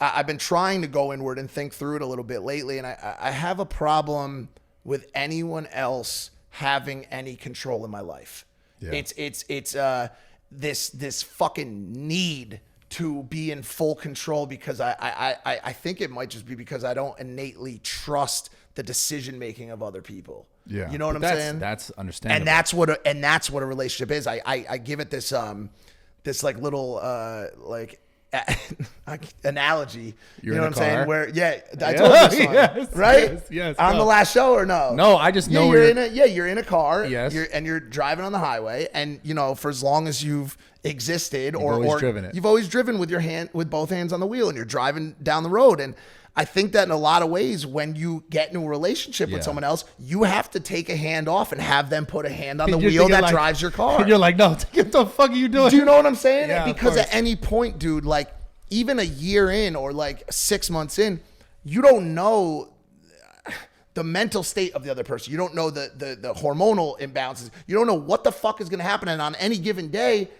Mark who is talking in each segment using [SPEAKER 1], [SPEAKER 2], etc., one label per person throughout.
[SPEAKER 1] I've been trying to go inward and think through it a little bit lately, and I have a problem with anyone else having any control in my life. Yeah. It's this fucking need to be in full control, because I think it might just be because I don't innately trust the decision making of other people.
[SPEAKER 2] Yeah.
[SPEAKER 1] You know what I'm saying?
[SPEAKER 2] That's understandable.
[SPEAKER 1] And that's what a relationship is. I give it this like little analogy. You know what I'm saying? Where I told you this one,
[SPEAKER 2] yes,
[SPEAKER 1] right?
[SPEAKER 2] Yes.
[SPEAKER 1] On the last show or no?
[SPEAKER 2] No, I just know
[SPEAKER 1] you're in a car.
[SPEAKER 2] Yes.
[SPEAKER 1] You're driving on the highway, and for as long as you've existed,
[SPEAKER 2] you've
[SPEAKER 1] always driven with both hands on the wheel, and you're driving down the road. And I think that in a lot of ways, when you get into a relationship with someone else, you have to take a hand off and have them put a hand on the wheel that drives your car.
[SPEAKER 2] And you're like, no, what the fuck are you doing?
[SPEAKER 1] Do you know what I'm saying?
[SPEAKER 2] Yeah,
[SPEAKER 1] because at any point, dude, like even a year in or like 6 months in, you don't know the mental state of the other person. You don't know the hormonal imbalances. You don't know what the fuck is going to happen. And on any given day,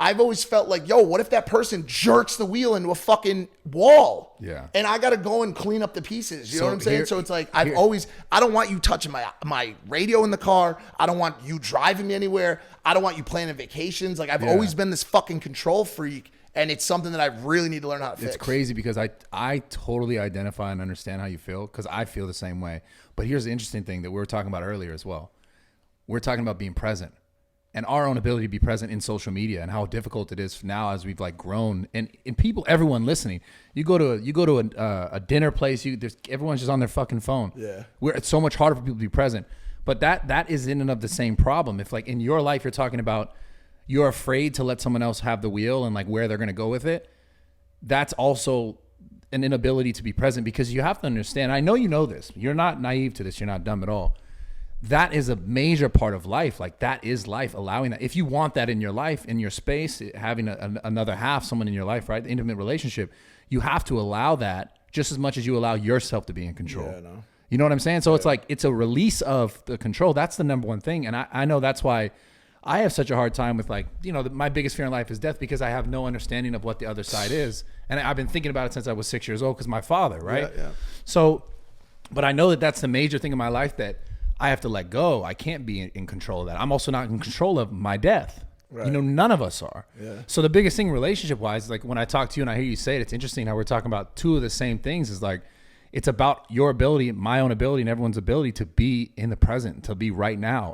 [SPEAKER 1] I've always felt like, yo, what if that person jerks the wheel into a fucking wall?
[SPEAKER 2] Yeah.
[SPEAKER 1] And I got to go and clean up the pieces. You know what I'm saying? So it's like, I don't want you touching my radio in the car. I don't want you driving me anywhere. I don't want you planning vacations. Like I've always been this fucking control freak. And it's something that I really need to learn how to fix.
[SPEAKER 2] It's crazy because I totally identify and understand how you feel, because I feel the same way. But here's the interesting thing that we were talking about earlier as well. We're talking about being present. And our own ability to be present in social media, and how difficult it is now as we've like grown, and people, everyone listening, you go to a dinner place, everyone's just on their fucking phone.
[SPEAKER 1] Yeah,
[SPEAKER 2] it's so much harder for people to be present. But that is in and of the same problem. If like in your life you're talking about you're afraid to let someone else have the wheel and like where they're gonna go with it, that's also an inability to be present, because you have to understand. I know you know this. You're not naive to this. You're not dumb at all. That is a major part of life. Like that is life, allowing that. If you want that in your life, in your space, having another half, someone in your life, right? The intimate relationship, you have to allow that just as much as you allow yourself to be in control. Yeah, no. You know what I'm saying? So it's like, it's a release of the control. That's the number one thing. And I know that's why I have such a hard time with like, my biggest fear in life is death, because I have no understanding of what the other side is. And I've been thinking about it since I was 6 years old, because my father, right? Yeah. So, but I know that that's the major thing in my life that I have to let go. I can't be in control of that. I'm also not in control of my death. Right. None of us are. Yeah. So the biggest thing relationship-wise, like when I talk to you and I hear you say it, it's interesting how we're talking about two of the same things. Is like, it's about your ability, my own ability, and everyone's ability to be in the present, to be right now.